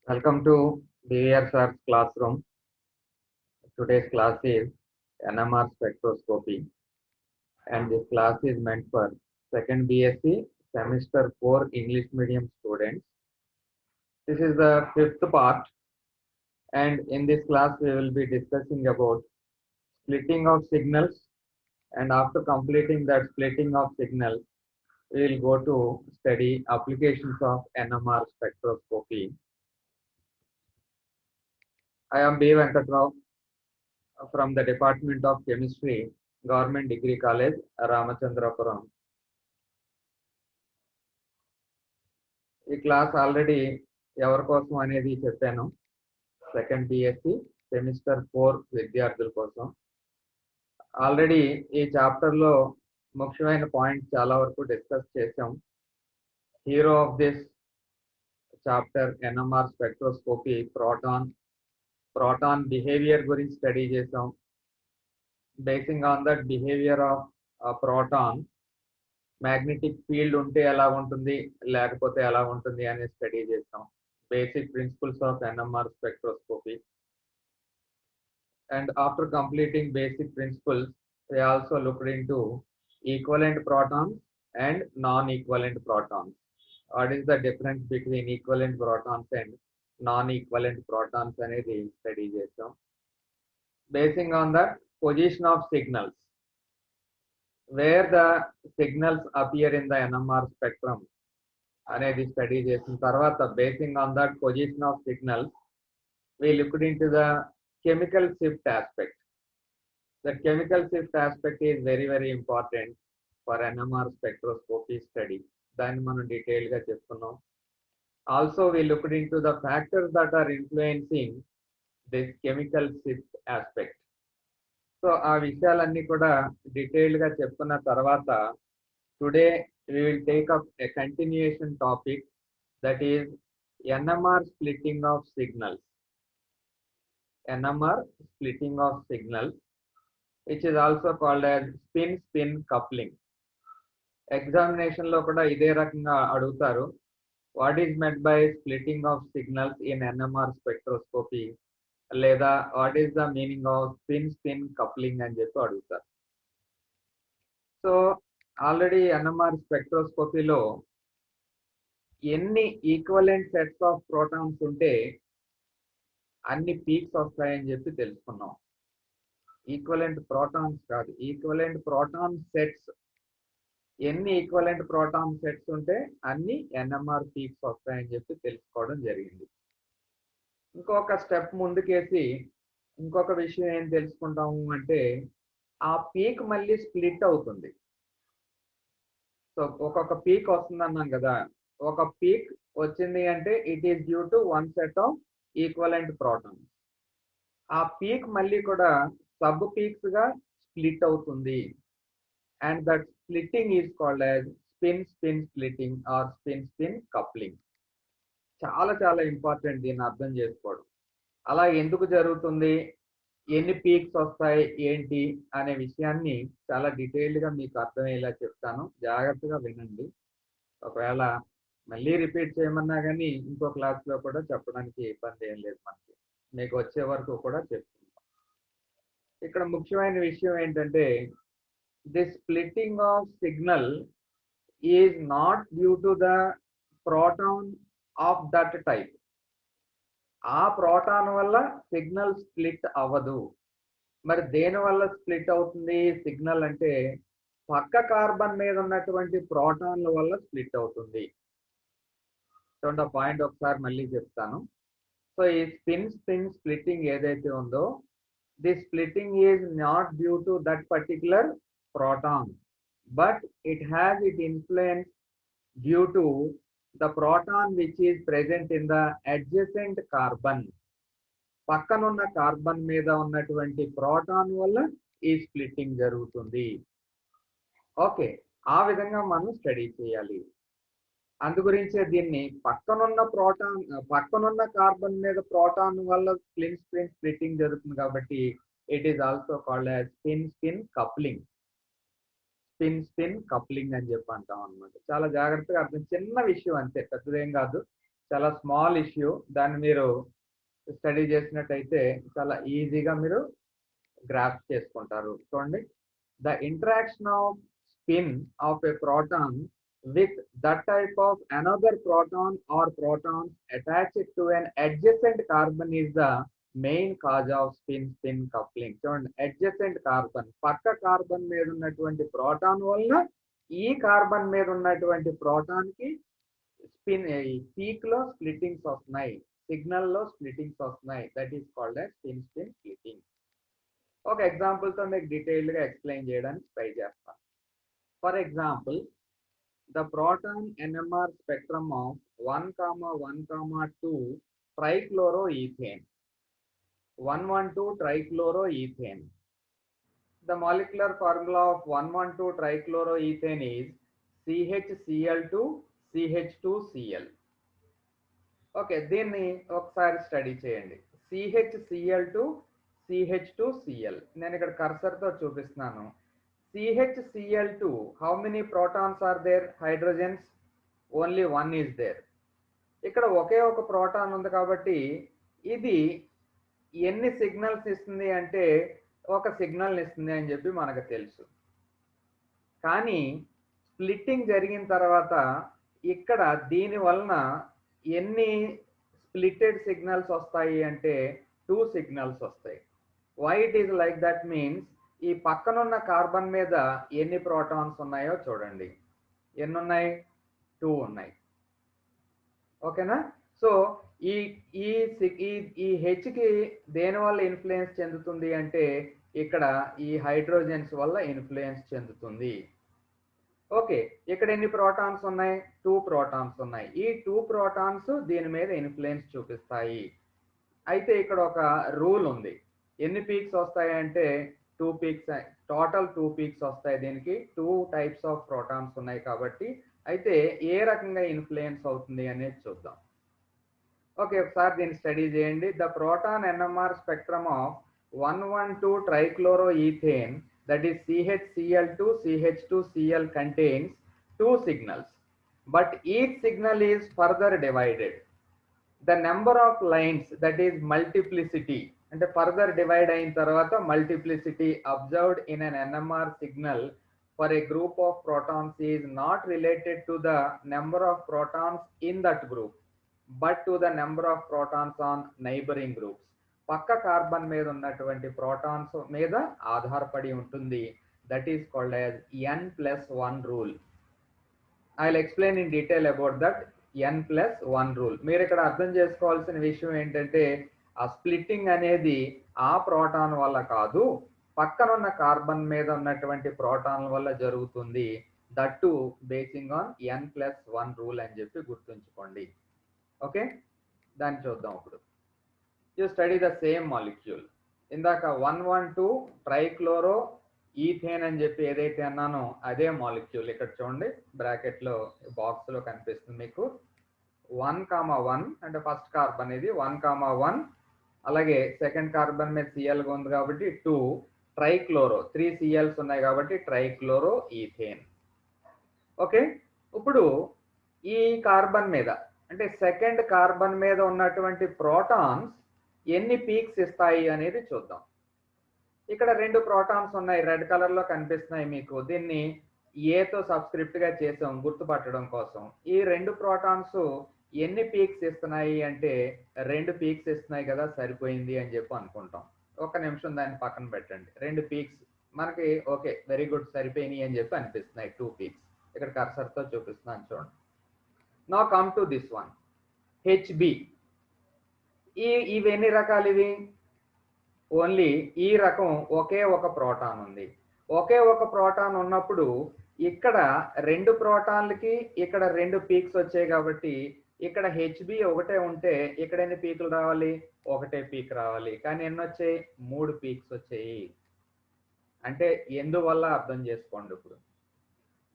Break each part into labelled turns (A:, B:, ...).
A: Welcome to BVR Sir's classroom. Today's class is NMR spectroscopy, and this class is meant for second BSc semester 4 English medium students. This is the fifth part, and in this class we will be discussing about splitting of signals, and after completing that splitting of signals, we will go to study applications of NMR spectroscopy. I am B. Venkatrao from the Department of Chemistry, Government Degree College, Ramachandrapuram. ఈ class already ఎవరి కోసం అనేది చెప్పాను. Second BSc semester 4 విద్యార్థుల కోసం. Already ఈ చాప్టర్లో ముఖ్యమైన పాయింట్ చాలా వరకు డిస్కస్ చేసాం. Hero of this chapter NMR spectroscopy proton behaviour గురించి స్టడీ చేసాం. Basing on that behaviour of proton magnetic field ఉంటే ఎలా ఉంటుంది, లేకపోతే ఎలా ఉంటుంది అని స్టడీ చేసాం. Basic principles of NMR spectroscopy. And after completing basic principles, we also looked into equivalent protons and non-equivalent protons. What is the difference between equivalent protons and non-equivalent protons అనేది study చేసాం. Basing on the position of signals, where the signals appear in the NMR spectrum అనేది study చేసిన తర్వాత basing on that position of signals we looked into the chemical shift aspect. The chemical shift aspect is very important for NMR spectroscopy study. దాన్ని మనం detail గా చెప్పుకున్నాం. Also we looked into the factors that are influencing this chemical shift aspect. So ఆ విషయాలన్నీ కూడా detail గా చెప్పుకున్న తర్వాత today we will take up a continuation topic, that is NMR splitting of signals. NMR splitting of signals, which is also called as spin coupling. Examination లో కూడా ఇదే రకంగా అడుగుతారు. What is meant by splitting of signals in NMR spectroscopy, లేదా what is the meaning of spin coupling అని చెప్పి అడుగుతారు. So already NMR స్పెక్ట్రోస్కోపీలో ఎన్ని ఈక్వలెంట్ సెట్స్ ఆఫ్ ప్రోటాన్స్ ఉంటే అన్ని పీక్స్ వస్తాయని చెప్పి తెలుసుకున్నాం. ఈక్వలెంట్ ప్రోటాన్స్ కాదు, ఈక్వలెంట్ ప్రోటాన్ సెట్స్. ఎన్ని ఈక్వలెంట్ ప్రోటాన్ సెట్స్ ఉంటే అన్ని NMR పీక్స్ వస్తాయని చెప్పి తెలుసుకోవడం జరిగింది. ఇంకొక స్టెప్ ముందుకేసి ఇంకొక విషయం ఏం తెలుసుకుంటాము అంటే ఆ పీక్ మళ్ళీ స్ప్లిట్ అవుతుంది. సో ఒక్కొక్క పీక్ వస్తుంది అన్నాం కదా, ఒక పీక్ వచ్చింది అంటే it is due to one set of equivalent protons. ఆ పీక్ మళ్ళీ కూడా సబ్ పీక్స్ గా స్ప్లిట్ అవుతుంది. And that splitting is called as spin splitting or spin coupling. చాలా ఇంపార్టెంట్ దీన్ని అర్థం చేసుకోవడం. అలా ఎందుకు జరుగుతుంది, ఎన్ని పీక్స్ వస్తాయి ఏంటి అనే విషయాన్ని చాలా డీటెయిల్డ్ గా మీకు అర్థమయ్యేలా చెప్తాను. జాగ్రత్తగా వినండి. ఒకవేళ మళ్ళీ రిపీట్ చేయమన్నా కానీ ఇంకో క్లాస్ లో కూడా చెప్పడానికి ఇబ్బంది ఏం లేదు, మనకి మీకు వచ్చే వరకు కూడా చెప్తున్నాం. ఇక్కడ ముఖ్యమైన విషయం ఏంటంటే this splitting of signal is not due to the proton of that type. ఆ ప్రోటాన్ వల్ల సిగ్నల్ స్ప్లిట్ అవ్వదు. మరి దేని వల్ల స్ప్లిట్ అవుతుంది సిగ్నల్ అంటే పక్క కార్బన్ మీద ఉన్నటువంటి ప్రోటాన్ల వల్ల స్ప్లిట్ అవుతుంది. చూడండి, ఆ పాయింట్ ఒకసారి మళ్ళీ చెప్తాను. సో ఈ స్పిన్ స్ప్లిట్టింగ్ ఏదైతే ఉందో, the splitting is not due to that particular proton, but it has it influence due to the proton which is present in the adjacent carbon. పక్కనున్న కార్బన్ మీద ఉన్నటువంటి ప్రోటాన్ వల్ల ఈ స్ప్లిట్టింగ్ జరుగుతుంది. Okay, ఆ విధంగా మనం స్టడీ చేయాలి. అందు గురించే దీన్ని పక్కనున్న కార్బన్ మీద ప్రోటాన్ వల్ల స్పిన్ స్ప్లిట్టింగ్ జరుగుతుంది కాబట్టి it is also called as spin coupling. Spin coupling అని చెప్పి అంటాం అనమాట. చాలా జాగ్రత్తగా అర్థం, చిన్న విషయం అంతే, పెద్దదేం కాదు. చాలా స్మాల్ ఇష్యూ, దాన్ని మీరు స్టడీ చేసినట్టయితే చాలా ఈజీగా మీరు గ్రాఫ్ చేసుకుంటారు. చూడండి, the interaction of spin of a proton with that type of another proton or protons attached to an adjacent carbon is the main cause of spin coupling. చూడండి, adjacent carbon పక్క carbon మీద ఉన్నటువంటి proton వలన ఈ carbon మీద ఉన్నటువంటి proton కి spin peak లో స్ప్లిట్టింగ్స్ వస్తున్నాయి, సిగ్నల్ లో స్ప్లిట్టింగ్స్ వస్తున్నాయి. That is called as spin splitting. ఒక ఎగ్జాంపుల్ తో మీకు డీటెయిల్డ్ గా ఎక్స్ప్లెయిన్ చేయడానికి ట్రై చేస్తాను. For example, the proton NMR spectrum of 1,1,2 trichloroethane. 1,1,2 trichloroethane. The molecular formula of 1,1,2 trichloroethane is CHCl2 CH2Cl. Okay, దీన్ని ఒకసారి స్టడీ చేయండి. CHCl2 CH2Cl. నేను ఇక్కడ కర్సర్ తో చూపిస్తున్నాను. CHCl2, how many protons are there? Hydrogens, only one is there. ఇక్కడ ఒకే ఒక proton ఉంది కాబట్టి ఇది ఎన్ని సిగ్నల్స్ ఇస్తుంది అంటే ఒక సిగ్నల్ ఇస్తుంది అని చెప్పి మనకు తెలుసు. కానీ స్ప్లిట్టింగ్ జరిగిన తర్వాత ఇక్కడ దీని వలన ఎన్ని స్ప్లిటెడ్ సిగ్నల్స్ వస్తాయి అంటే 2 సిగ్నల్స్ వస్తాయి. Why it is like that means, ఈ పక్కనున్న కార్బన్ మీద ఎన్ని ప్రోటాన్స్ ఉన్నాయో చూడండి. ఎన్ని ఉన్నాయి? 2 ఉన్నాయి. ఓకేనా? సో ఈ హెచ్ కి దేని వల్ల ఇన్ఫ్లుయెన్స్ చెందుతుంది అంటే ఇక్కడ ఈ హైడ్రోజన్స్ వల్ల ఇన్ఫ్లుయెన్స్ చెందుతుంది. ఓకే, ఇక్కడ ఎన్ని ప్రోటాన్స్ ఉన్నాయి? 2 ప్రోటాన్స్ ఉన్నాయి. ఈ 2 ప్రోటాన్స్ దీని మీద ఇన్ఫ్లుయెన్స్ చూపిస్తాయి. అయితే ఇక్కడ ఒక రూల్ ఉంది. ఎన్ని పీక్స్ వస్తాయి అంటే 2 పీక్స్, టోటల్ 2 పీక్స్ వస్తాయి. దీనికి 2 టైప్స్ ఆఫ్ ప్రోటాన్స్ ఉన్నాయి కాబట్టి. అయితే ఏ రకంగా ఇన్ఫ్లుయెన్స్ అవుతుంది అనేది చూద్దాం. ఓకే, ఒకసారి దీన్ని స్టడీ చేయండి. The proton NMR spectrum of 1,1,2 trichloroethane, that is CHCl2 CH2Cl, contains 2 signals, but each signal is further divided. The number of lines, that is multiplicity, and further divide అయిన తర్వాత multiplicity observed in an NMR signal for a group of protons is not related to the number of protons in that group, but to the number of protons on neighboring groups. పక్క carbon మీద ఉన్నటువంటి protons మీద ఆధారపడి ఉంటుంది. That is called as N+1 rule. I will explain in detail about that N+1 rule. మీరు ఇక్కడ అర్థం చేసుకోవాల్సిన విషయం ఏంటంటే, ఆ స్ప్లిట్టింగ్ అనేది ఆ ప్రోటాన్ వల్ల కాదు, పక్కనున్న కార్బన్ మీద ఉన్నటువంటి ప్రోటాన్ వల్ల జరుగుతుంది. That basing on N+1 rule అని చెప్పి గుర్తుంచుకోండి. ఓకే, దాన్ని చూద్దాం ఇప్పుడు. You study the same molecule. ఇందాక 1,1,2 ట్రైక్లోరోఈథేన్ అని చెప్పి ఏదైతే అన్నానో అదే మాలిక్యూల్ ఇక్కడ చూడండి, బ్రాకెట్ లో బాక్స్ లో కనిపిస్తుంది మీకు. 1,1 అంటే ఫస్ట్ కార్బన్ ఇది 1,1, అలాగే సెకండ్ కార్బన్ మీద Cl ఉంది కాబట్టి 2 ట్రైక్లోరో, 3 Cls ఉన్నాయి కాబట్టి ట్రైక్లోరోఈథేన్. ఓకే, ఇప్పుడు ఈ కార్బన్ మీద అంటే సెకండ్ కార్బన్ మీద ఉన్నటువంటి ప్రోటాన్స్ ఎన్ని పీక్స్ ఇస్తాయి అనేది చూద్దాం. ఇక్కడ 2 ప్రోటాన్స్ ఉన్నాయి, రెడ్ కలర్ లో కనిపిస్తున్నాయి మీకు. దీన్ని ఏతో సబ్స్క్రిప్ట్ గా చేసాం గుర్తుపట్టడం కోసం. ఈ 2 ప్రోటాన్స్ ఎన్ని పీక్స్ ఇస్తున్నాయి అంటే 2 పీక్స్ ఇస్తున్నాయి కదా, సరిపోయింది అని చెప్పి అనుకుంటాం. ఒక నిమిషం దాన్ని పక్కన పెట్టండి. 2 పీక్స్ మనకి ఓకే, వెరీ గుడ్, సరిపోయినాయి అని చెప్పి అనిపిస్తున్నాయి. 2 పీక్స్ ఇక్కడ కర్సర్ తో చూపిస్తున్నాను చూడండి. Now come to this one, HB. ఇవి ఎన్ని రకాలు? ఇవి ఓన్లీ ఈ రకం ఒకే ఒక ప్రోటాన్ ఉంది. ఒకే ఒక ప్రోటాన్ ఉన్నప్పుడు ఇక్కడ 2 ప్రోటాన్లకి ఇక్కడ 2 పీక్స్ వచ్చాయి కాబట్టి ఇక్కడ HB ఒకటే ఉంటే ఇక్కడ ఎన్ని పీకులు రావాలి? ఒకటే పీక్ రావాలి. కానీ ఎన్ని వచ్చాయి? 3 పీక్స్ వచ్చాయి. అంటే ఎందువల్ల అర్థం చేసుకోండి. ఇప్పుడు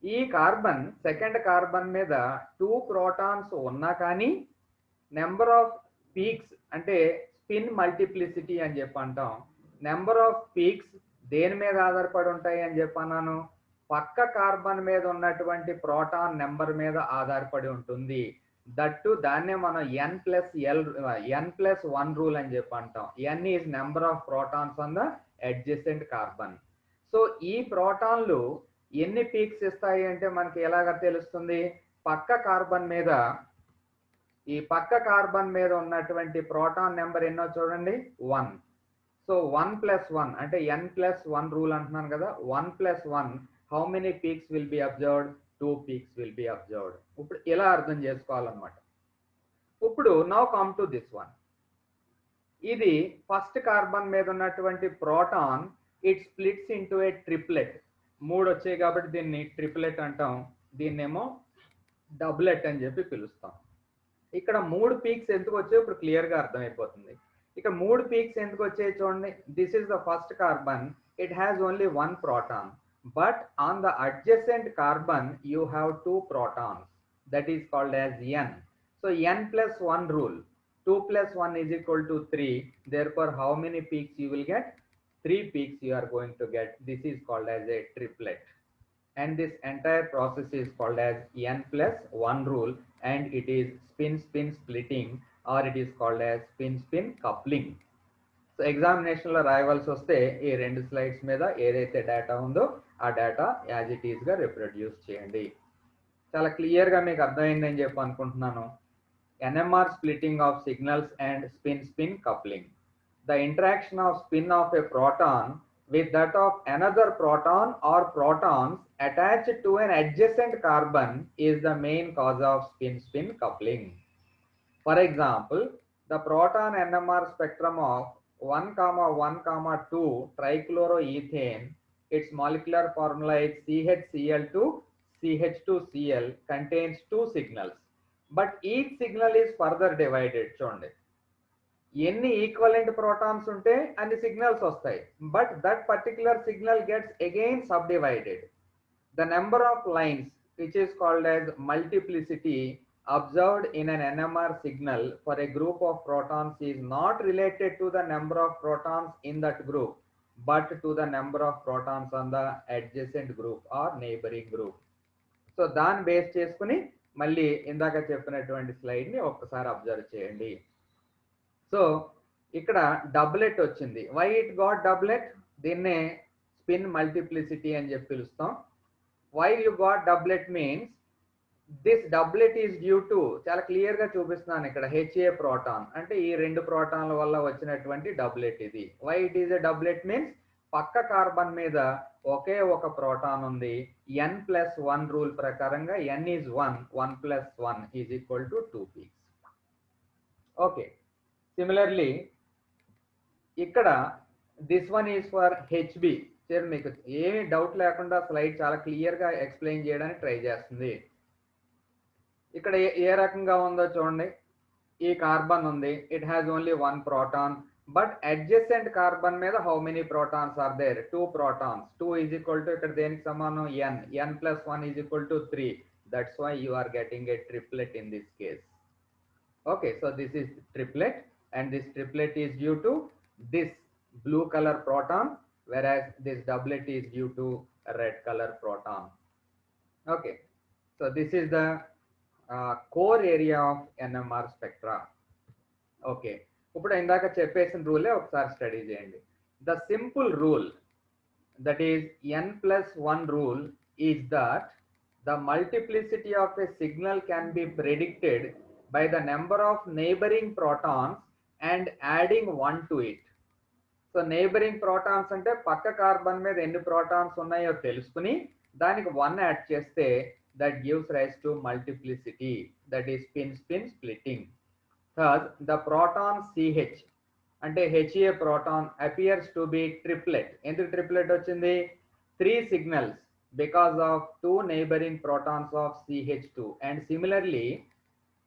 A: ఈ కార్బన్ సెకండ్ కార్బన్ మీద 2 ప్రోటాన్స్ ఉన్నా కానీ నెంబర్ ఆఫ్ పీక్స్ అంటే స్పిన్ మల్టిప్లిసిటీ అని చెప్పి అంటాం. నెంబర్ ఆఫ్ పీక్స్ దేని మీద ఆధారపడి ఉంటాయి అని చెప్పన్నాను? పక్క కార్బన్ మీద ఉన్నటువంటి ప్రోటాన్ నెంబర్ మీద ఆధారపడి ఉంటుంది. దట్టు దాన్నే మనం n+1 రూల్ అని చెప్పి అంటాం. n is number of protons on the adjacent carbon. So ఈ ప్రోటాన్లు ఎన్ని పీక్స్ ఇస్తాయి అంటే మనకి ఎలాగ తెలుస్తుంది? ఈ పక్క కార్బన్ మీద ఉన్నటువంటి ప్రోటాన్ నెంబర్ ఎన్నో చూడండి, 1. సో 1+1 అంటే n+1 రూల్ అంటున్నాను కదా, 1+1 how many peaks will be observed? 2 peaks will be observed. ఇప్పుడు ఇలా అర్థం చేసుకోవాలన్నమాట. ఇప్పుడు now come to this one. ఇది ఫస్ట్ కార్బన్ మీద ఉన్నటువంటి proton, it splits into a triplet. 3 వచ్చాయి కాబట్టి దీన్ని ట్రిప్లెట్ అంటాం, దీన్నేమో డబ్లెట్ అని చెప్పి పిలుస్తాం. ఇక్కడ 3 పీక్స్ ఎందుకు వచ్చాయి ఇప్పుడు క్లియర్గా అర్థమైపోతుంది. ఇక్కడ 3 పీక్స్ ఎందుకు వచ్చాయి చూడండి. This is the first carbon, it has only 1 proton, but on the adjacent carbon you have 2 protons, that is called as n. So n+1 rule, 2+1 is equal to 3, therefore how many peaks you will get? 3 peaks you are going to get. This is called as a triplet, and this entire process is called as n+1 rule, and it is spin-spin splitting, or it is called as spin-spin coupling. So ఎగ్జామినేషన్లో రాయవలసి వస్తే ఈ 2 slides మీద ఏదైతే data ఉందో ఆ data as it ఈస్గా reproduce చేయండి. చాలా క్లియర్గా మీకు అర్థమైందని చెప్పి అనుకుంటున్నాను. NMR splitting of signals and spin-spin coupling. The interaction of spin of a proton with that of another proton or protons attached to an adjacent carbon is the main cause of spin-spin coupling. For example, the proton NMR spectrum of 1,1,2 trichloroethane, its molecular formula is CHCl2 CH2Cl, contains 2 signals, but each signal is further divided. చూడండి, ఎన్ని equivalent protons ఉంటే అన్ని signals వస్తాయి, but that particular signal gets again subdivided. The number of lines which is called as multiplicity observed in an NMR signal for a group of protons is not related to the number of protons in that group, but to the number of protons on the adjacent group or neighboring group. So దాన్ని base చేసుకుని మళ్ళీ ఇందాక చెప్పినటువంటి స్లైడ్ని ఒక్కసారి observe చేయండి. So ఇక్కడ doublet వచ్చింది. Why it got doublet? దీన్నే స్పిన్ మల్టిప్లిసిటీ అని చెప్పి పిలుస్తాం. Why you got doublet means this doublet is due to, చాలా క్లియర్గా చూపిస్తున్నాను ఇక్కడ, HA ప్రోటాన్ అంటే ఈ 2 ప్రోటాన్ల వల్ల వచ్చినటువంటి డబ్లెట్ ఇది. Why it is a doublet means పక్క కార్బన్ మీద ఒకే ఒక ప్రోటాన్ ఉంది. n+1 రూల్ ప్రకారంగా n is 1, 1+1 is equal to 2 peaks. Okay, similarly ఇక్కడ this one is for HB. మీకు ఏమీ డౌట్ లేకుండా స్లైడ్ చాలా క్లియర్గా ఎక్స్ప్లెయిన్ చేయడానికి ట్రై చేస్తుంది. ఇక్కడ ఏ రకంగా ఉందో చూడండి. ఈ కార్బన్ ఉంది, it has only 1 proton, but adjacent carbon మీద how many protons are there? 2 protons. 2 is equal to ఇక్కడ దేనికి సమానం? n. n+1 is equal to 3. That's why you are getting a triplet in this case. Okay, so this is triplet, and this triplet is due to this blue colour proton, whereas this doublet is due to a red color proton. Okay, so this is the core area of NMR spectra. Okay, ఇప్పుడు ఇందాక చెప్పేసిన రూలే ఒకసారి study చేయండి. The simple rule, that is n+1 rule, is that the multiplicity of a signal can be predicted by the number of neighboring protons and adding 1 to it. So neighbouring protons అంటే పక్క carbon మీద ఎన్ని protons ఉన్నాయో తెలుసుకుని దానికి 1 add చేస్తే that gives rise to multiplicity, that is spin-spin splitting. Third, the proton CH అంటే HA proton appears to be triplet. ఎందుకు ట్రిప్లెట్ వచ్చింది? 3 signals because of 2 neighbouring protons of CH2, and similarly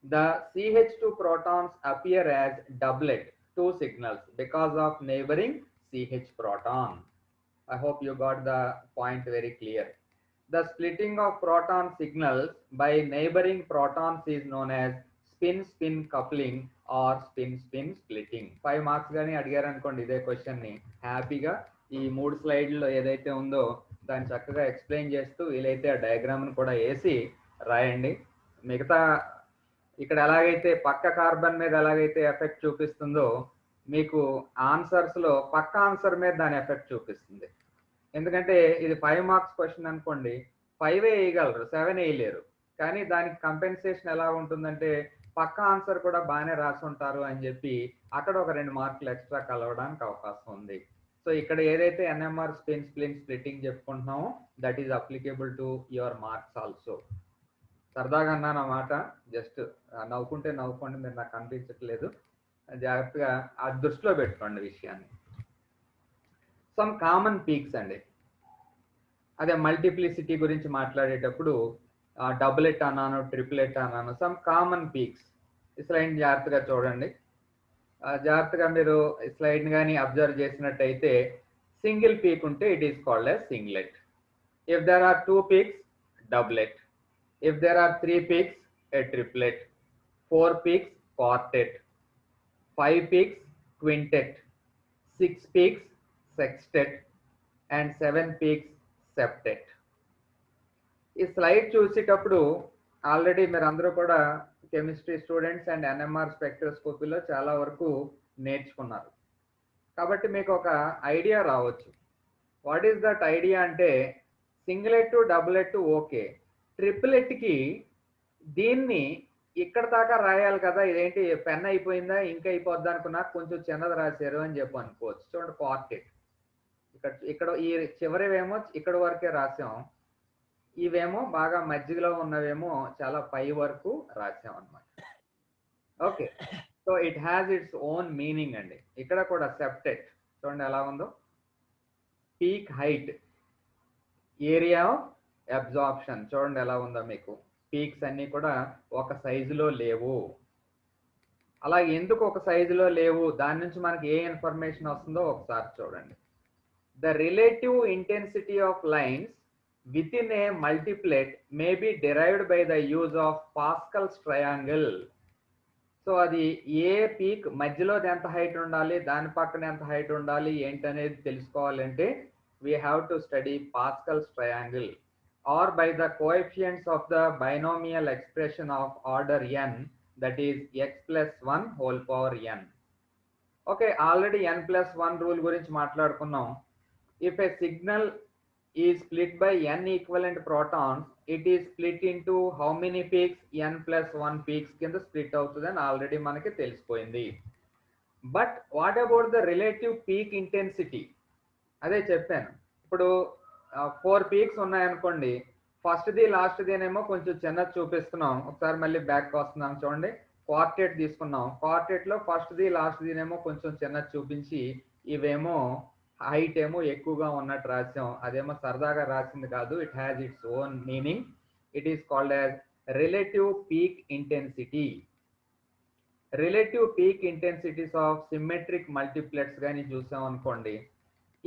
A: the CH2 protons appear as doublet, 2 signals because of neighboring CH proton. I hope you got the point very clear. The splitting of proton signals by neighboring protons is known as spin-spin coupling or spin-spin splitting. 5 marks గాని అడిగారు అనుకోండి ఇదే question ని, హ్యాపీగా ఈ 3 స్లైడ్లో ఏదైతే ఉందో దాన్ని చక్కగా ఎక్స్ప్లెయిన్ చేస్తూ వీలైతే ఆ డయాగ్రామ్ని కూడా వేసి రాయండి. మిగతా ఇక్కడ ఎలాగైతే పక్క కార్బన్ మీద ఎలాగైతే ఎఫెక్ట్ చూపిస్తుందో మీకు ఆన్సర్స్ లో పక్క ఆన్సర్ మీద దాని ఎఫెక్ట్ చూపిస్తుంది. ఎందుకంటే ఇది 5 మార్క్స్ క్వశ్చన్ అనుకోండి, 5 వేయగలరు, 7 వేయలేరు. కానీ దానికి కంపెన్సేషన్ ఎలా ఉంటుందంటే పక్క ఆన్సర్ కూడా బాగానే రాసి ఉంటారు అని చెప్పి అక్కడ ఒక 2 మార్కులు ఎక్స్ట్రా కలవడానికి అవకాశం ఉంది. సో ఇక్కడ ఏదైతే ఎన్ఎంఆర్ స్పిన్ స్ప్లిట్టింగ్ చెప్పుకుంటున్నామో that is applicable to your marks also. సరదాగా అన్నాను అన్నమాట, జస్ట్ నవ్వుకుంటే నవ్వుకోండి, మీరు నాకు కనిపించట్లేదు, జాగ్రత్తగా ఆ దృష్టిలో పెట్టుకోండి విషయాన్ని. సమ్ కామన్ పీక్స్ అండి, అదే మల్టిప్లిసిటీ గురించి మాట్లాడేటప్పుడు డబులెట్ అన్నాను, ట్రిపులెట్ అన్నాను. సమ్ కామన్ పీక్స్, ఈ స్లైడ్ జాగ్రత్తగా చూడండి. జాగ్రత్తగా మీరు స్లైడ్ కానీ అబ్జర్వ్ చేసినట్టయితే సింగిల్ పీక్ ఉంటే it is called as singlet. If there are 2 peaks, doublet. If there are 3 peaks, a triplet. 4 peaks, quartet. 5 peaks, quintet. 6 peaks, sextet. And 7 peaks, septet. ఈ slide చూసేటప్పుడు already మీరు అందరూ కూడా chemistry students and NMR స్పెక్ట్రోస్కోపీలో చాలా వరకు నేర్చుకున్నారు కాబట్టి మీకు ఒక ఐడియా రావచ్చు. వాట్ ఈస్ దట్ ఐడియా అంటే సింగిలెట్ డబులెట్ ఓకే, ట్రిపులెట్ కి దీన్ని ఇక్కడ దాకా రాయాలి కదా, ఇదేంటి పెన్ అయిపోయిందా ఇంక అయిపోద్దా అనుకున్నా, కొంచెం చిన్నది రాశారు అని చెప్పి అనుకోవచ్చు. చూడండి క్వార్టెట్, ఇక్కడ ఈ చివరివేమో ఇక్కడ వరకే రాసాం, ఇవేమో బాగా మధ్యలో ఉన్నవేమో చాలా పై వరకు రాసాం అన్నమాట. Okay, so it has its own meaning అండి. ఇక్కడ కూడా సెప్టెట్ చూడండి ఎలా ఉందో, peak height, area of absorption చూడండి ఎలా ఉందో మీకు. పీక్స్ అన్ని కూడా ఒక సైజులో లేవు. అలా ఎందుకు ఒక సైజులో లేవు, దాని నుంచి మనకి ఏ ఇన్ఫర్మేషన్ వస్తుందో ఒకసారి చూడండి. The relative intensity of lines within a multiplet may be derived by the use of Pascal's triangle. So అది ఏ పీక్ మధ్యలో ఎంత హైట్ ఉండాలి, దాని పక్కన ఎంత హైట్ ఉండాలి ఏంటనేది తెలుసుకోవాలంటే we have to study Pascal's triangle, or by the coefficients of the binomial expression of order n, that is x plus 1 whole power n. Okay, already n plus 1 rule గురించి మాట్లాడుకున్నాం. If a signal is split by n equivalent protons, it is split into how many peaks? n plus 1 peaks కింద split అవుతుందని already మనకి తెలిసిపోయింది. But what about the relative peak intensity? అదే చెప్పాను. ఇప్పుడు 4 peaks ఉన్నాయనుకోండి, ఫస్ట్ ది లాస్ట్ దేనేమో కొంచెం చిన్నది చూపిస్తున్నాం. ఒకసారి మళ్ళీ బ్యాక్ వస్తున్నాం చూడండి. క్వార్టెట్ తీసుకున్నాం, క్వార్టెట్ లో ఫస్ట్ ది లాస్ట్ దీనేమో కొంచెం చిన్నది చూపించి ఇవేమో హైట్ ఏమో ఎక్కువగా ఉన్నట్టు రాసాం. అదేమో సరదాగా రాసింది కాదు, it has its own meaning. It is called as relative peak intensity. Relative peak intensities of symmetric multiplets కానీ చూసాం అనుకోండి,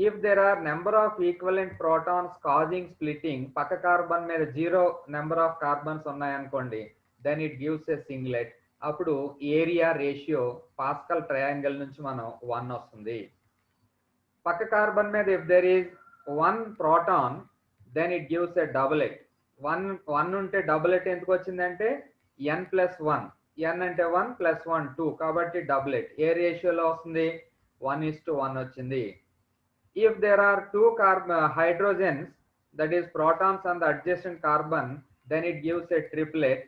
A: if there are number of equivalent protons causing splitting, పక్క కార్బన్ మీద 0 నెంబర్ ఆఫ్ కార్బన్స్ ఉన్నాయనుకోండి, then it gives a singlet. అప్పుడు area ratio pascal triangle నుంచి మనం 1 వస్తుంది. పక్క కార్బన్ మీద if there is 1 proton, then it gives a doublet. 1 ఉంటే డబులెట్ ఎందుకు వచ్చిందంటే n plus 1, n అంటే 1 plus 1 2 కాబట్టి డబులెట్. ఏ రేషియోలో వస్తుంది? 1:1 వచ్చింది. If there are 2 hydrogens, that is protons on the adjacent carbon, then it gives a triplet,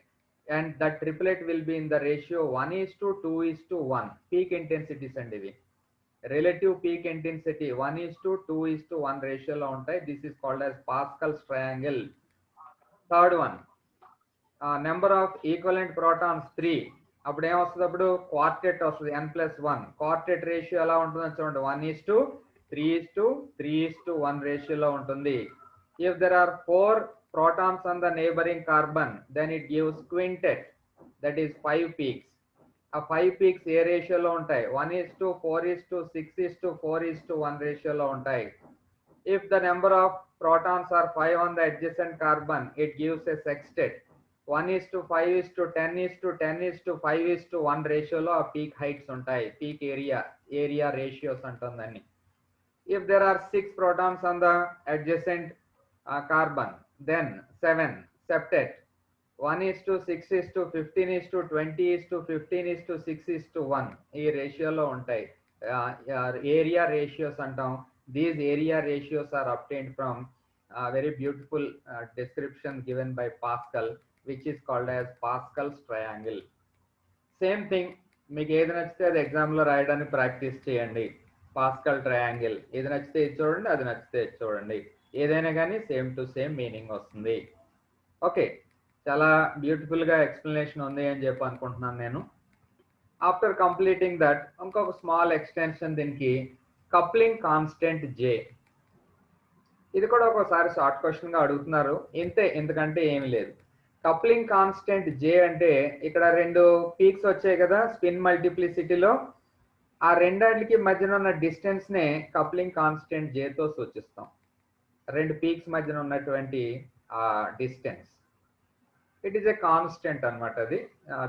A: and that triplet will be in the ratio 1:2:1. Peak intensities and ivi relative peak intensity 1:2:1 ratio lo untai. This is called as Pascal's triangle. Third one, number of equivalent protons 3. అప్పుడు ఏం వస్తుంది? అప్పుడు quartet వస్తుంది, n plus 1. Quartet ratio ఎలా ఉంటుందని చూడండి, 1:3:1 రేషియోలో ఉంటుంది. If there are 4 protons on the neighboring carbon, then it gives quintet, that is 5 peaks. ఆ 5 peaks ఏ రేషియోలో ఉంటాయి? 1:4:6:4:1 రేషియోలో ఉంటాయి. If the number of protons are 5 on the adjacent carbon, it gives a sextet. 1:5:10:10:5:1 రేషియోలో ఆ పీక్ హైట్స్ ఉంటాయి. Peak area ratios అంటుందని. If there are 6 protons on the adjacent carbon, then 7 septet. 1:6:15:20:15:6:1 ఈ రేషియోలో ఉంటాయి. ఏరియా రేషియోస్ అంటాం. These area ratios are obtained from very beautiful description given by Pascal, which is called as Pascal's triangle. Same thing, మీకు ఏది నచ్చితే అది ఎగ్జామ్లో రాయడానికి ప్రాక్టీస్ చేయండి. పాస్కల్ ట్రయాంగిల్, ఏది నచ్చితే ఇది చూడండి, అది నచ్చితే ఇది చూడండి, ఏదైనా కానీ సేమ్ టు సేమ్ మీనింగ్ వస్తుంది. ఓకే, చాలా బ్యూటిఫుల్గా ఎక్స్ప్లెనేషన్ ఉంది అని చెప్పి అనుకుంటున్నాను నేను. ఆఫ్టర్ కంప్లీటింగ్ దట్, ఇంకొక స్మాల్ ఎక్స్టెన్షన్ దీనికి, కప్లింగ్ కాన్స్టెంట్ జే. ఇది కూడా ఒకసారి షార్ట్ క్వశ్చన్గా అడుగుతున్నారు, ఇంతే, ఎందుకంటే ఏమి లేదు. కప్లింగ్ కాన్స్టెంట్ జే అంటే ఇక్కడ రెండు పీక్స్ వచ్చాయి కదా స్పిన్ మల్టిప్లిసిటీలో, ఆ రెండాటికి మధ్యన ఉన్న డిస్టెన్స్ నే కప్లింగ్ కాన్స్టెంట్ జేతో సూచిస్తాం. రెండు పీక్స్ మధ్యన ఉన్నటువంటి ఆ distance, it is a constant అనమాట. అది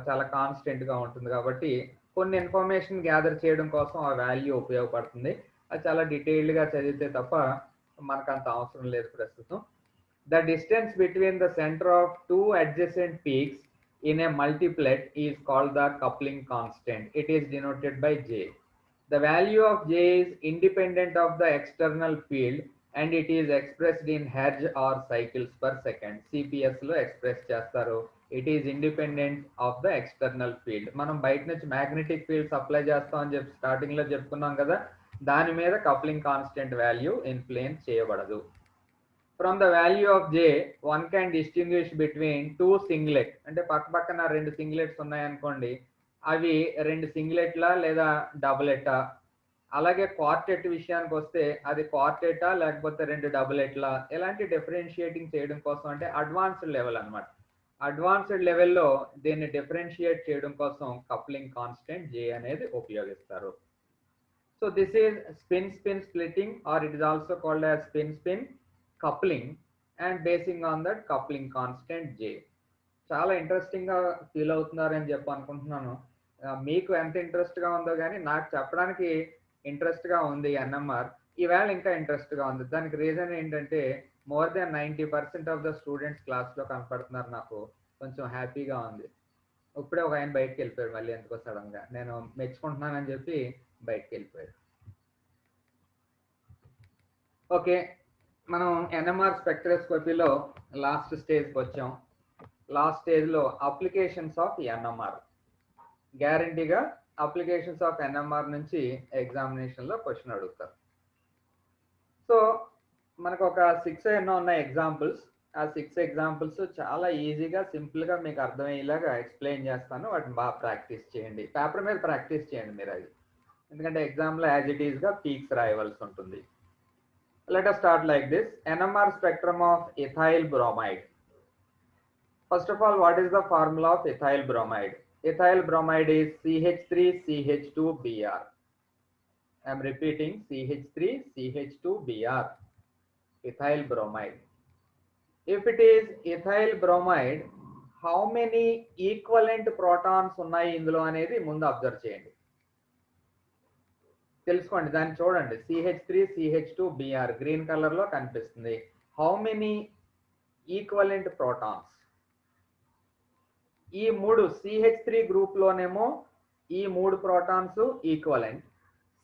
A: చాలా కాన్స్టెంట్ గా ఉంటుంది కాబట్టి కొన్ని ఇన్ఫర్మేషన్ గ్యాదర్ చేయడం కోసం ఆ వాల్యూ ఉపయోగపడుతుంది. అది చాలా డీటెయిల్డ్ గా చదివితే తప్ప మనకు అంత అవసరం లేదు ప్రస్తుతం. The distance between the center of two adjacent peaks in a multiplet is called the coupling constant. It is denoted by J. The value of J is independent of the external field and it is expressed in Hertz or cycles per second. CPS lo express చేస్తారు. It is independent of the external field. మనం బయట నుంచి magnetic field supply చేస్తాం అని చెప్పి starting లో చెప్పుకున్నాం కదా, దాని మీద కప్లింగ్ కాన్స్టెంట్ వాల్యూ ఇన్ఫ్లుయెన్స్ చేయబడదు. From the value of J, one can distinguish between two singlet. అంటే పక్క పక్కన రెండు సింగ్లెట్స్ ఉన్నాయనుకోండి, అవి రెండు సింగ్లెట్లా లేదా డబులెటా. అలాగే క్వార్టెట్ విషయానికి వస్తే అది క్వార్టెటా లేకపోతే రెండు డబులెట్లా, ఎలాంటి డిఫరెన్షియేటింగ్ చేయడం కోసం అంటే అడ్వాన్స్డ్ లెవెల్ అనమాట. అడ్వాన్స్డ్ లెవెల్లో దీన్ని డిఫరెన్షియేట్ చేయడం కోసం కప్లింగ్ కాన్స్టెంట్ J అనేది ఉపయోగిస్తారు. So this is spin splitting or it is also called as spin coupling and basing on that coupling constant J. చాలా ఇంట్రెస్టింగ్ గా ఫీల్ అవుతున్నారని చెప్పి అనుకుంటున్నాను. మీకు ఎంత ఇంట్రెస్ట్ గా ఉందో కానీ నాకు చెప్పడానికి ఇంట్రెస్ట్ గా ఉంది. NMR ఈవేళ ఇంకా ఇంట్రెస్ట్ గా ఉంది. దానికి రీజన్ ఏంటంటే more than 90% of the students class లో కనపడుతున్నారు. నాకు కొంచెం హ్యాపీగా ఉంది. ఇప్పుడే ఒక ఆయన బయటకు వెళ్ళిపోయాడు, మళ్ళీ ఎందుకో సడన్ గా నేను మెచ్చుకుంటున్నానని చెప్పి బయటకు వెళ్ళిపోయాడు. ఓకే, మనం NMR స్పెక్ట్రోస్కోపీలో లాస్ట్ స్టేజ్కి వచ్చాం. లాస్ట్ స్టేజ్లో అప్లికేషన్స్ ఆఫ్ NMR, గ్యారంటీగా అప్లికేషన్స్ ఆఫ్ NMR నుంచి ఎగ్జామినేషన్లో క్వశ్చన్ అడుగుతారు. సో మనకు ఒక 6 ఎన్నో ఉన్నాయి ఎగ్జాంపుల్స్. ఆ 6 ఎగ్జాంపుల్స్ చాలా ఈజీగా సింపుల్గా మీకు అర్థమయ్యేలాగా ఎక్స్ప్లెయిన్ చేస్తాను. వాటిని బాగా ప్రాక్టీస్ చేయండి, పేపర్ మీద ప్రాక్టీస్ చేయండి మీరు అది, ఎందుకంటే ఎగ్జామ్లో యాజ్ ఇట్ ఈస్గా పీక్స్ రాయవలసి ఉంటుంది. Let us start like this. NMR spectrum of ethyl bromide. First of all, what is the formula of ethyl bromide? Ethyl bromide is CH3CH2Br. I am repeating, CH3CH2Br. Ethyl bromide. If it is ethyl bromide, how many equivalent protons ఉన్నాయి ఇందులో అనేది ముందు observe చేయండి, తెలుసుకోండి. దాన్ని చూడండి, CH3CH2Br green colour లో కనిపిస్తుంది. How many equivalent protons? ఈ మూడు CH3 గ్రూప్ లోనేమో ఈ మూడు ప్రోటాన్స్ ఈక్వలెంట్,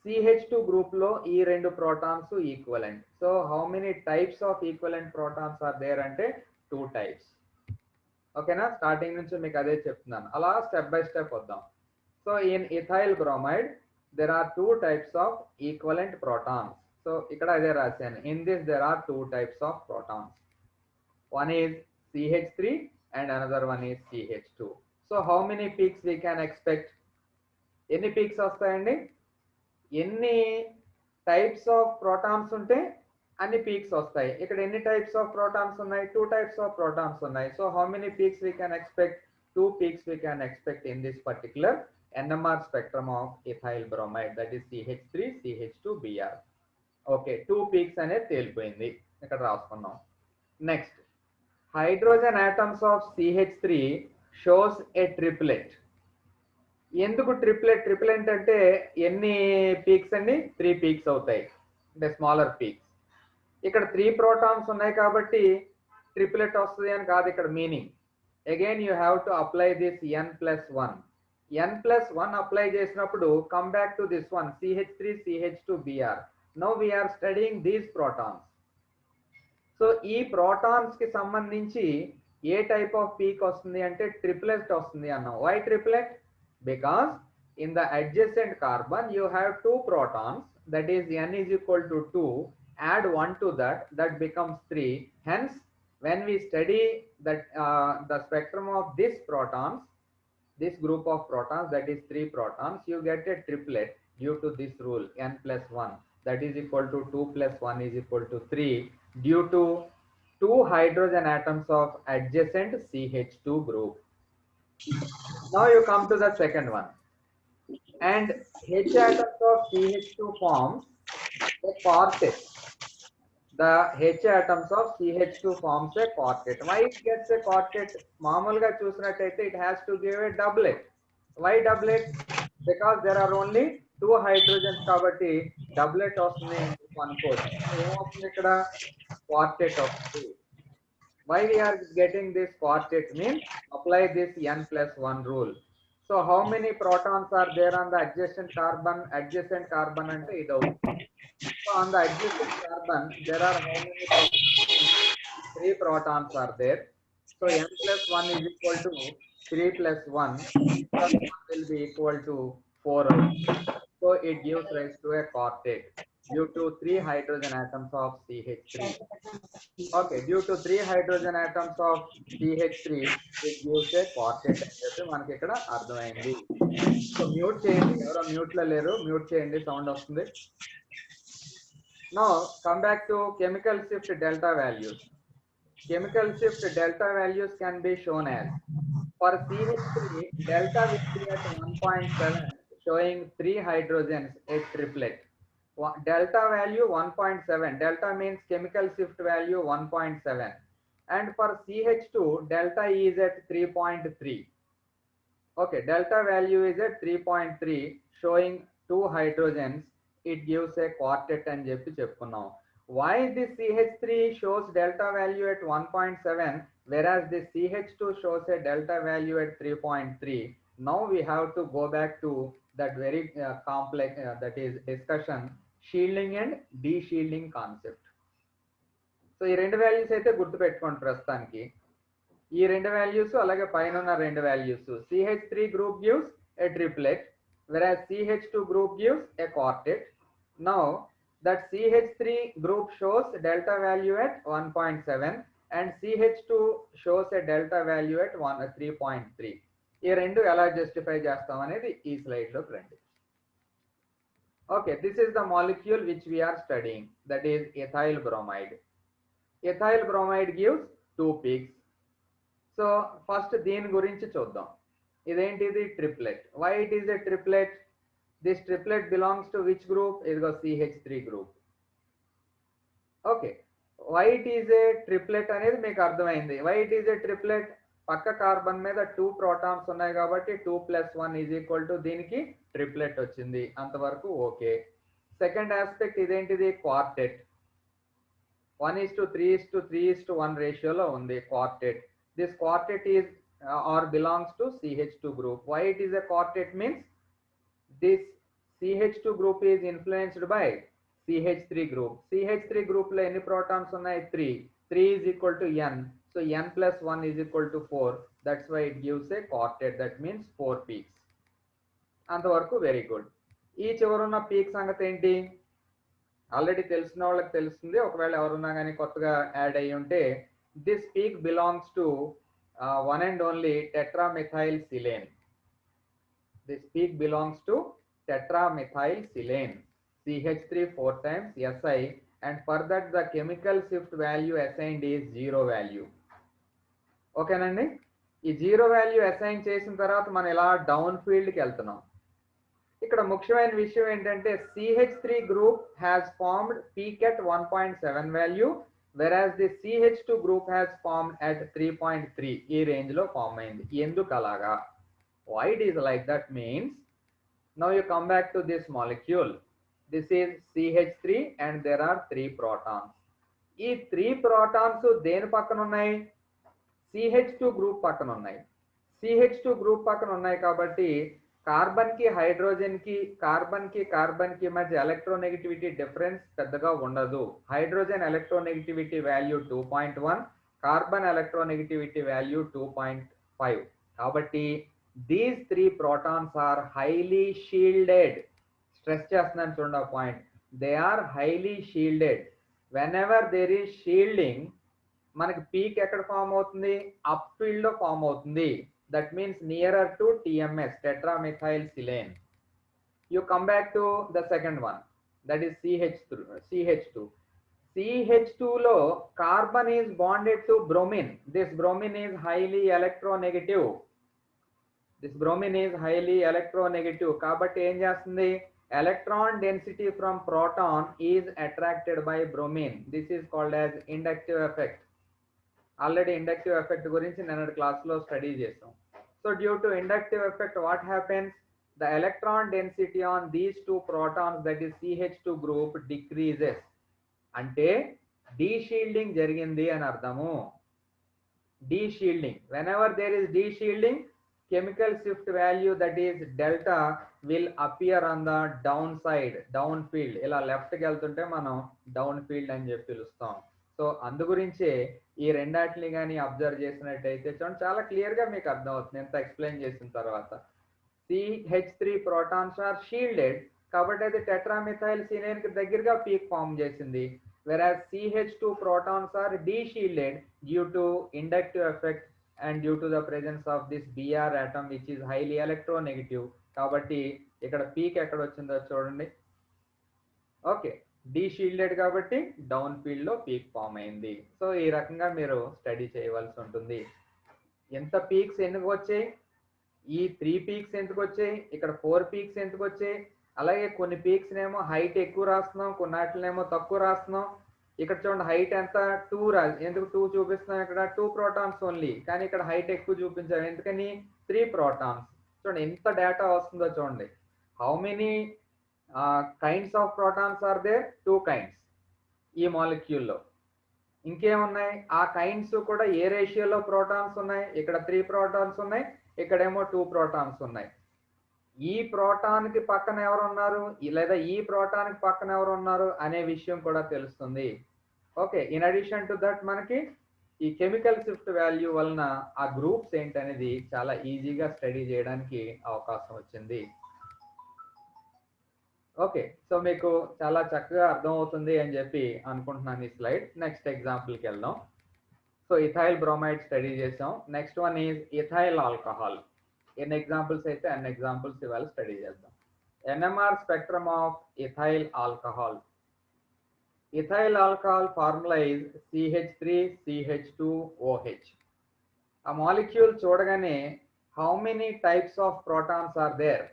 A: CH2 గ్రూప్ లో ఈ రెండు protons equivalent. So how many types of equivalent protons are there అంటే 2 టైప్స్. ఓకేనా, స్టార్టింగ్ నుంచి మీకు అదే చెప్తున్నాను, అలా స్టెప్ బై స్టెప్ వద్దాం. So in ethyl bromide there are 2 types of equivalent protons. So ikkada ide rasanu, in this there are 2 types of protons. One is CH3 and another one is CH2. So how many peaks we can expect? Any peaks vastayandi? Any types of protons unte anni peaks vastayi. Ikkada any types of protons unnai? 2 types of protons unnai. So how many peaks we can expect? 2 peaks we can expect in this particular NMR spectrum of ethyl bromide, that is CH3CH2Br. Okay, 2 peaks అనేది తేలిపోయింది, ఇక్కడ రాసుకున్నాం. Next, hydrogen atoms of CH3 shows A triplet. ఎందుకు triplet? Triplet అంటే ఎన్ని peaks అండి? 3 peaks అవుతాయి, అంటే స్మాలర్ పీక్స్. ఇక్కడ 3 ప్రోటాన్స్ ఉన్నాయి కాబట్టి ట్రిప్లెట్ వస్తుంది అని కాదు ఇక్కడ meaning. again you have to apply this n plus 1. n plus 1 apply చేసినప్పుడు come back to this one CH3 CH2 Br. Now we are studying these protons. So ఈ protons కి సంబంధించి ఏ టైప్ ఆఫ్ పీక్ వస్తుంది అంటే triplet వస్తుంది అన్నాం. Why triplet? Because in the adjacent carbon you have 2 protons, that is n is equal to 2, add 1 to that becomes 3. Hence when we study that the spectrum of this protons, this group of protons, that is 3 protons, you get a triplet due to this rule n plus 1, that is equal to 2 plus 1 is equal to 3, due to 2 hydrogen atoms of adjacent CH2 group. Now you come to the second one, and H atoms of CH2 forms a quartet. The H atoms of CH2 forms a quartet. Why it gets a quartet? మామూలుగా చూసినట్టయితే it has to give a doublet. Why doublet? Because there are only 2 hydrogens కాబట్టి doublet వస్తుంది అనుకోవచ్చు. ఏమవుతుంది ఇక్కడ? Quartet వస్తుంది. Why we are getting this quartet means apply this n plus 1 rule. So how many protons are there on the adjacent carbon? Adjacent carbon ante idu. So on the adjacent carbon there are how many protons? 3 protons are there. So n plus 1 is equal to 3 plus 1 plus 1 will be equal to 4. So it gives rise to a quartet due to 3 hydrogen atoms of CH3. Okay, due to 3 hydrogen atoms of CH3 it gives a quartet అని చెప్పి మనకి ఇక్కడ అర్థమైంది. So mute చేయండి, ఎవరో mute లో లేరు, mute చేయండి, సౌండ్ వస్తుంది. Now come back to chemical shift delta values. Chemical shift delta values can be shown as, for CH3 delta will be at 1.7 showing 3 hydrogens, a triplet. Delta value 1.7, delta means chemical shift value 1.7, and for CH2 delta is at 3.3. okay, delta value is at 3.3 showing 2 hydrogens, it gives a quartet అని చెప్పి చెప్పుకున్నాం. Why this CH3 shows delta value at 1.7 whereas this CH2 shows a delta value at 3.3? Now we have to go back to that very complex that is discussion, shielding and deshielding concept. So ఈ 2 values అయితే గుర్తు పెట్టుకోండి ప్రస్తుతానికి. ఈ 2 values అలాగే పైన ఉన్న 2 values. CH3 group gives a triplet whereas CH2 group gives a quartet. Now that CH3 group shows delta value at 1.7 and CH2 shows a delta value at 3.3. ఈ 2 ఎలా జస్టిఫై చేస్తాం అనేది ఈ స్లైడ్ లోకి రండి. Okay, this is the molecule which we are studying, that is ethyl bromide. Ethyl bromide gives 2 peaks. So first దీని గురించి చూద్దాం. ఇదేంటిది? Triplet. Why it is a triplet? This triplet belongs to which group? ఇదిగో CH3 group. Okay, why it is a triplet అనేది మీకు అర్థమైంది. Why it is a triplet? పక్క carbon మీద 2 ప్రోటాన్స్ ఉన్నాయి కాబట్టి 2 + 1 ఈజ్ ఈక్వల్ టు దీనికి ట్రిప్లెట్ వచ్చింది, అంతవరకు ఓకే. సెకండ్ ఆస్పెక్ట్ ఇదేంటిది? క్వార్టెట్. 1:3:3:1 రేషియోలో ఉంది quartet. This quartet is or belongs to CH2 group. Why it is a quartet means this CH2 group is influenced by CH3 group. CH3 group లో ఎన్ని protons ఉన్నాయి? 3. 3 is equal to n. So n plus 1 is equal to 4. That's why it gives a quartet. That means 4 peaks. అంతవరకు very good. ఈ చివరున్న peak సంగతి ఏంటి? Already తెలిసిన వాళ్ళకి తెలుస్తుంది, ఒకవేళ ఎవరున్నా కానీ కొత్తగా యాడ్ అయ్యి ఉంటే, this peak belongs to one and only tetramethylsilane. This peak belongs to tetramethylsilane. CH3 4 times Si, and for that the chemical shift value assigned is 0 value. ఓకేనండి. ఈ 0 వాల్యూ అసైన్ చేసిన తర్వాత మనం ఇలా డౌన్ ఫీల్డ్కి వెళ్తున్నాం. ఇక్కడ ముఖ్యమైన విషయం ఏంటంటే CH3 group has formed peak at 1.7 value whereas the CH2 group has formed at 3.3. ఈ రేంజ్ లో ఫామ్ అయింది. ఎందుకు అలాగా? Why it is like that means, now you come back to this molecule. This is CH3 and there are 3 protons. ఈ 3 protons దేని పక్కన ఉన్నాయి? CH2 group పక్కన ఉన్నాయి. CH2 గ్రూప్ పక్కన ఉన్నాయి కాబట్టి కార్బన్ కి హైడ్రోజన్ కి కార్బన్ కి మధ్య ఎలక్ట్రోనెగటివిటీ డిఫరెన్స్ పెద్దగా ఉండదు. Hydrogen electronegativity value 2.1, carbon electronegativity value 2.5. కాబట్టి these 3 protons are highly shielded. Stress చేస్తున్నాను చూడండి ఆ point. They are highly shielded. Whenever there is shielding మనకి పీక్ ఎక్కడ ఫామ్ అవుతుంది? అప్ ఫీల్డ్ లో ఫామ్ అవుతుంది. That means nearer to TMS, tetramethyl-silane. You come back to the second one, that is CH2. CH2 లో carbon is bonded to bromine. This bromine is highly electronegative. కాబట్టి ఏం చేస్తుంది? Electron density from proton is attracted by bromine. This is called as inductive effect. Already inductive effect గురించి నేను క్లాస్లో study చేసాం. So due to inductive effect, what happens? The electron density on these two protons, that is CH2 group, decreases. అంటే డీషీల్డింగ్ జరిగింది అని అర్థము. డీషీల్డింగ్, whenever there is deshielding, chemical shift value, that is delta, will appear on the downside, down field. ఇలా left కి వెళ్తుంటే మనం down field అని చెప్పి పిలుస్తాం. సో అందు గురించే ఈ రెండాటిని కానీ అబ్జర్వ్ చేసినట్టయితే చూడండి, చాలా క్లియర్ గా మీకు అర్థం అవుతుంది ఎంత ఎక్స్ప్లెయిన్ చేసిన తర్వాత. CH3 protons are shielded కాబట్టి అది tetramethyl-silane కి దగ్గరగా పీక్ ఫామ్ చేసింది. whereas CH2 protons are deshielded due to inductive effect and due to the presence of this Br atom which is highly electronegative. కాబట్టి ఇక్కడ పీక్ ఎక్కడ వచ్చిందో చూడండి. ఓకే, డీషీల్డెడ్ కాబట్టి డౌన్ ఫీల్డ్ లో పీక్ ఫామ్ అయింది. సో ఈ రకంగా మీరు స్టడీ చేయవలసి ఉంటుంది. ఎంత పీక్స్ ఎందుకు వచ్చాయి? ఈ 3 పీక్స్ ఎందుకు వచ్చాయి? ఇక్కడ 4 పీక్స్ ఎందుకు వచ్చాయి? అలాగే కొన్ని పీక్స్ నేమో హైట్ ఎక్కువ రాస్తున్నాం, కొన్నిటినేమో తక్కువ రాస్తున్నాం. ఇక్కడ చూడండి హైట్ ఎంత 2 ఎందుకు 2 చూపిస్తున్నాం? ఇక్కడ 2 protons ఓన్లీ, కానీ ఇక్కడ హైట్ ఎక్కువ చూపించాం ఎందుకని? 3 protons. చూడండి ఎంత డేటా వస్తుందో చూడండి. How many kinds of protons are there? 2 kinds ఈ మాలిక్యూల్లో. ఇంకేమున్నాయి? ఆ కైండ్స్ కూడా ఏ రేషియోలో ప్రోటాన్స్ ఉన్నాయి? ఇక్కడ 3 protons ఉన్నాయి, ఇక్కడేమో 2 protons ఉన్నాయి. ఈ ప్రోటాన్ కి పక్కన ఎవరు ఉన్నారు లేదా ఈ ప్రోటాన్ కి పక్కన ఎవరు ఉన్నారు అనే విషయం కూడా తెలుస్తుంది. Okay, in addition to that మనకి ఈ కెమికల్ షిఫ్ట్ వాల్యూ వలన ఆ గ్రూప్స్ ఏంటనేది చాలా ఈజీగా స్టడీ చేయడానికి అవకాశం వచ్చింది. ఓకే, సో మీకు చాలా చక్కగా అర్థం అవుతుంది అని చెప్పి అనుకుంటున్నాను ఈ స్లైడ్. నెక్స్ట్ ఎగ్జాంపుల్కి వెళ్దాం. సో ఇథైల్ బ్రోమైడ్ స్టడీ చేసాం. Next one is ethyl alcohol. ఎన్ని ఎగ్జాంపుల్స్ అయితే అన్ని ఎగ్జాంపుల్స్ ఇవాళ స్టడీ చేద్దాం. NMR spectrum of ethyl alcohol. Ethyl alcohol formula is CH3CH2OH. ఆ మాలిక్యూల్ చూడగానే how many types of protons are there?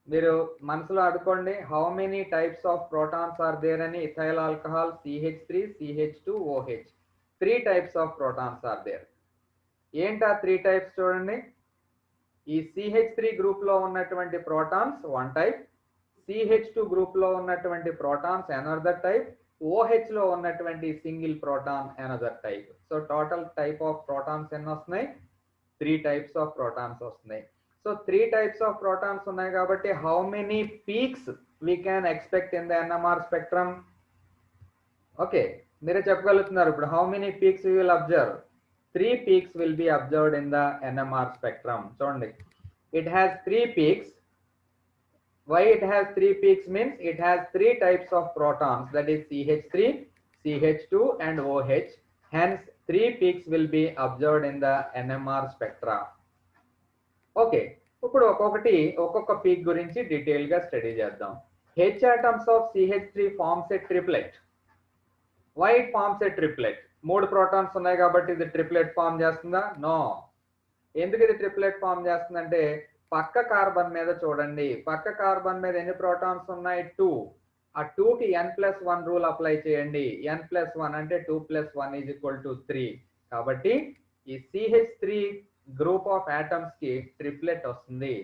A: మీరు మనసులో అనుకోండి, how many types of protons are there అని. Ethyl alcohol CH3CH2OH, 3 types of protons are there. ఏంటా 3 types చూడండి. ఈ CH3 group లో ఉన్నటువంటి ప్రోటాన్స్ 1 type, CH2 గ్రూప్ లో ఉన్నటువంటి ప్రోటాన్స్ అనదర్ టైప్, OH లో ఉన్నటువంటి single proton another type. So total type of protons ఎన్ని వస్తున్నాయి? 3 types ఆఫ్ ప్రోటాన్స్ వస్తున్నాయి. సో 3 types ఆఫ్ ప్రోటాన్స్ ఉన్నాయి కాబట్టి how many peaks we can expect in the NMR spectrum? Okay, మీరే చెప్పగలుగుతున్నారు ఇప్పుడు. How many peaks you will observe? 3 peaks will be observed in the NMR spectrum. చూడండి, it has 3 peaks. Why it has 3 peaks means it has 3 types of protons, that is CH3, CH2 and OH. Hence 3 peaks will be observed in the NMR spectra. Okay, ఇప్పుడు ఒక్కొక్క peak గురించి detail గా study చేద్దాం. H atoms of CH3 forms a triplet. Why it forms a triplet? 3 protons ఉన్నాయి కాబట్టి ఇది triplet form చేస్తుందా? No. ఎందుకు ఇది ట్రిప్లెట్ ఫామ్ చేస్తుందంటే పక్క కార్బన్ మీద చూడండి, పక్క కార్బన్ మీద ఎన్ని ప్రోటాన్స్ ఉన్నాయి? 2. ఆ 2కి n+1 రూల్ అప్లై చేయండి. n+1 అంటే 2+1 = 3. కాబట్టి ఈ CH3 గ్రూప్ ఆఫ్ ఆటమ్స్ కి ట్రిప్లెట్ వస్తుంది.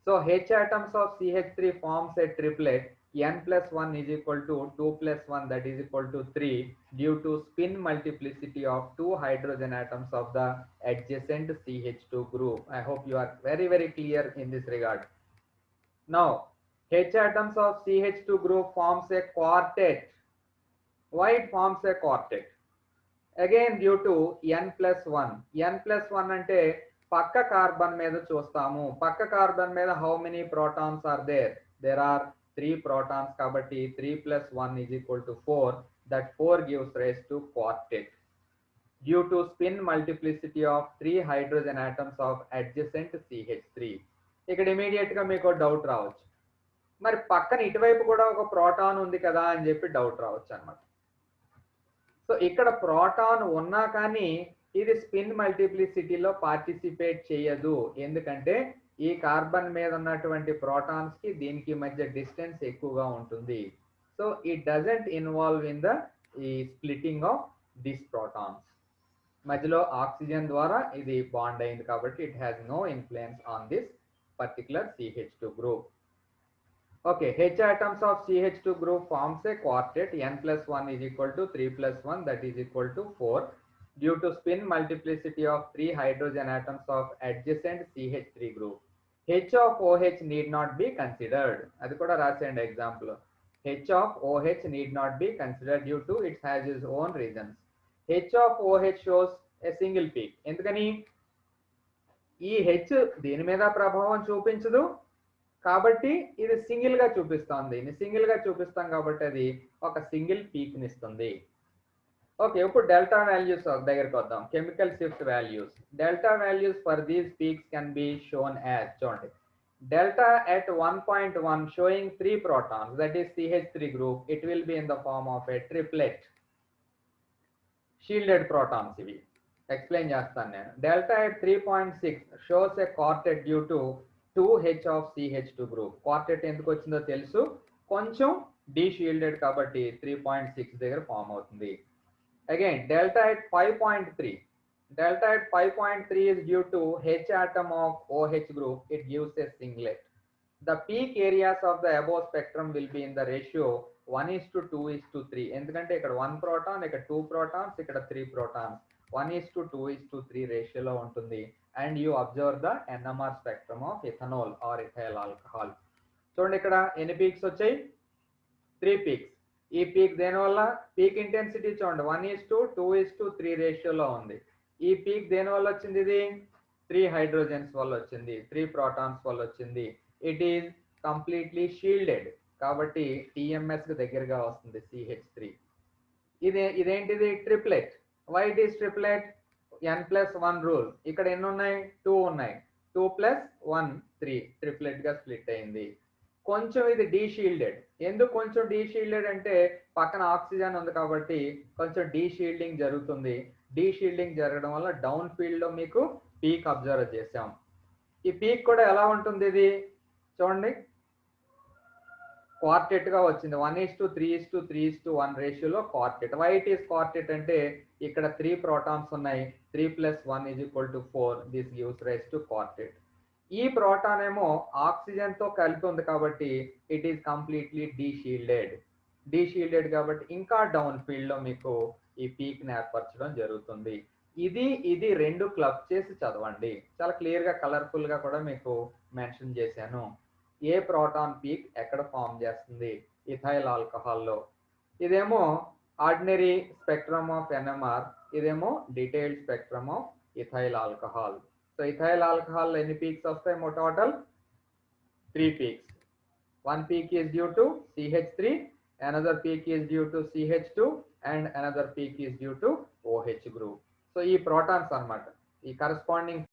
A: So H atoms of CH3 forms a triplet n plus 1 is equal to 2 plus 1, that is equal to 3, due to spin multiplicity of 2 hydrogen atoms of the adjacent CH2 group. I hope you are very, very clear in this regard. Now, H atoms of CH2 group forms a quartet. Why it forms a quartet? Again due to n plus 1. n plus 1 అంటే పక్క carbon మీద చూస్తాము. పక్క carbon మీద how many protons are there? There are 3 protons కాబట్టి 3 plus 1 is equal to 4. That 4 gives rise to quartet. Due to spin multiplicity of 3 hydrogen atoms of adjacent CH3. ఇక్కడ immediate గా మీకు డౌట్ రావచ్చు, మరి పక్కన ఇటువైపు కూడా ఒక ప్రోటాన్ ఉంది కదా అని చెప్పి డౌట్ రావచ్చు అన్నమాట. సో ఇక్కడ ప్రోటాన్ ఉన్నా కానీ ఇది స్పిన్ మల్టిప్లిసిటీలో పార్టిసిపేట్ చేయదు. ఎందుకంటే ఈ కార్బన్ మీద ఉన్నటువంటి ప్రోటాన్స్ కి దీనికి మధ్య డిస్టెన్స్ ఎక్కువగా ఉంటుంది. So it doesn't involve in the ఈ స్ప్లిట్టింగ్ ఆఫ్ దిస్ ప్రోటాన్స్. మధ్యలో ఆక్సిజన్ ద్వారా ఇది బాండ్ అయింది కాబట్టి it has no influence on this particular CH2 group. Okay, H atoms of CH2 group forms a quartet. N plus 1 is equal to 3 plus 1, that is equal to 4. Due to spin multiplicity of 3 hydrogen atoms of adjacent CH3 group. H of OH need not be considered. Adi kuda rasandi example. H of OH need not be considered due to it has its own reasons. H of OH shows a single peak. Endukani ఈ H దీని మీద ప్రభావం చూపించదు కాబట్టి ఇది single గా చూపిస్తుంది. Single గా చూపిస్తాం కాబట్టి అది ఒక సింగిల్ పీక్ ని ఇస్తుంది. ఓకే, ఇప్పుడు డెల్టా వాల్యూస్ దగ్గరికి వద్దాం. Chemical shift values. Delta values for these peaks can be shown as, చూడండి, delta at 1.1 showing 3 protons, that is CH3 group, it will be in the form of a triplet. Shielded protons ఇవి explain చేస్తాను నేను. Delta at 3.6 shows a quartet due to 2H of CH2 group. Quartet ఎందుకు వచ్చిందో తెలుసు, కొంచెం డీషీల్డెడ్ కాబట్టి 3.6 దగ్గర form అవుతుంది. Again delta at 5.3. Delta at 5.3 is due to H atom of OH group. It gives a singlet. The peak areas of the above spectrum will be in the ratio 1:2:3. ఎందుకంటే ఇక్కడ 1 proton, ఇక్కడ 2 protons, ఇక్కడ 3 protons. 1:2:3 రేషియోలో ఉంటుంది. And you observe the NMR spectrum of ethanol or ethyl alcohol. చూడండి ఇక్కడ ఎన్ని peaks వచ్చాయి? 3 పీక్స్. ఈ పీక్ దేనివల్ల? పీక్ ఇంటెన్సిటీ చూడండి 1:2:3 రేషియోలో ఉంది. ఈ పీక్ దేని వల్ల వచ్చింది? ఇది 3 హైడ్రోజన్స్ వల్ల వచ్చింది, 3 ప్రోటాన్స్ వల్ల వచ్చింది. ఇట్ ఈస్ కంప్లీట్లీ షీల్డెడ్ కాబట్టి TMS కి దగ్గరగా వస్తుంది CH3. ఇదేంటిది? Triplet. Why it is triplet? n+1 rule. ఇక్కడ ఎన్ని ఉన్నాయి? 2 ఉన్నాయి. 2 + 1 3 ట్రిప్లెట్ గా స్ప్లిట్ అయింది. కొంచెం ఇది డీషీల్డెడ్. ఎందుకు కొంచెం డీషీల్డెడ్ అంటే పక్కన ఆక్సిజన్ ఉంది కాబట్టి కొంచెం డీషీల్డింగ్ జరుగుతుంది. డీషీల్డింగ్ జరగడం వల్ల డౌన్ ఫీల్డ్ లో మీకు పీక్ అబ్జర్వ్ చేసాం. ఈ పీక్ కూడా ఎలా ఉంటుంది? ఇది చూడండి, క్వార్టెట్ గా వచ్చింది. 1:3:3:1 రేషియోలో quartet. Why it is quartet అంటే ఇక్కడ 3 ప్రోటాన్స్ ఉన్నాయి. 3 + 1 = 4. This gives rise to quartet. ఈ ప్రోటాన్ ఏమో ఆక్సిజన్ తో కలిపి ఉంది కాబట్టి it is completely deshielded. Deshielded కాబట్టి ఇంకా డౌన్ ఫీల్డ్ లో మీకు ఈ పీక్ ని ఏర్పరచడం జరుగుతుంది. ఇది రెండు క్లబ్ చేసి చదవండి. చాలా క్లియర్ గా కలర్ఫుల్ గా కూడా మీకు మెన్షన్ చేశాను. ఏ ప్రోటాన్ పీక్ ఎక్కడ ఫామ్ చేస్తుంది? ఇథైల్ ఆల్కహాల్లో. ఇదేమో ఆర్డినరీ స్పెక్ట్రమ్ ఆఫ్ NMR, ఇదేమో detailed spectrum of ethyl alcohol. So ethyl alcohol ఎన్ని పీక్స్ వస్తాయి? Total 3 peaks. 1 peak is due to CH3, another peak is due to CH2, and another peak is due to OH group. So ఈ protons అన్నమాట, ఈ corresponding